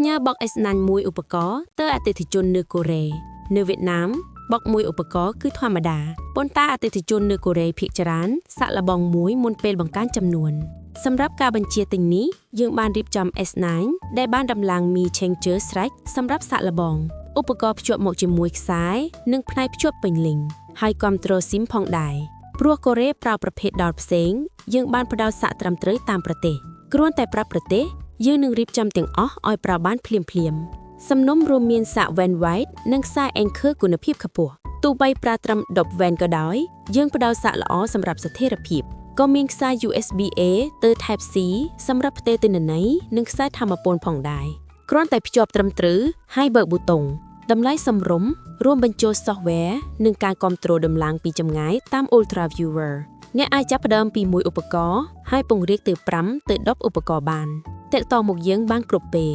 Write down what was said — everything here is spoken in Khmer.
ផ្ញើបក S9 មួយឧបករណ៍ទៅអតិថិជននៅកូរ៉េនៅវៀតណាមបកមួយឧបករណ៍គឺធម្មតាប៉ុន្តែអតិថិជននៅកូរ៉េភាគច្រើនសាក់លបងមួយមុនពេលបង្កើនចំនួនសម្រាប់ការបញ្ជាទិញនេះយើងបានរៀបចំ S9 ដែលបានដំឡើងមី changer ស្រេចសម្រាប់សាក់លបងឧបករណ៍ភ្ជាប់មកជាមួយខ្សែនិងផ្នែកភ្ជាប់ពេញលេញហើយគ្រប់គ្រង SIM ផងដែរព្រោះកូរ៉េប្រើប្រភេទដោតផ្សេងយើងបានផ្ដល់សាក់ត្រឹមត្រូវតាមប្រទេសគ្រាន់តែប្រាប់ប្រទេសយើងនឹងរៀបចំទាំងអស់ឲ្យប្រើបានភ្លាមៗសំណុំរួមមានសាក Van White និងខ្សែ Anchor គុណភាពខ្ពស់ទោះបីប្រើត្រឹម10 Van ក៏ដោយយើងផ្ដល់សាកល្អសម្រាប់ស្ថិរភាពក៏មានខ្សែ USB-A ទៅ Type C សម្រាប់ផ្ទេរទិន្នន័យនិងខ្សែថាមពលផងដែរគ្រាន់តែភ្ជាប់ត្រឹមត្រូវហើយបើកប៊ូតុងតម្លៃសមរម្យរួមបញ្ចូល software និងការគ្រប់គ្រងដំឡើងពីចម្ងាយតាម Ultra Viewer អ្នកអាចចាប់ផ្ដើមពី1ឧបករណ៍ហើយពង្រីកទៅ5ទៅ10ឧបករណ៍បានទាក់ទងមកយើងបានគ្រប់ពេល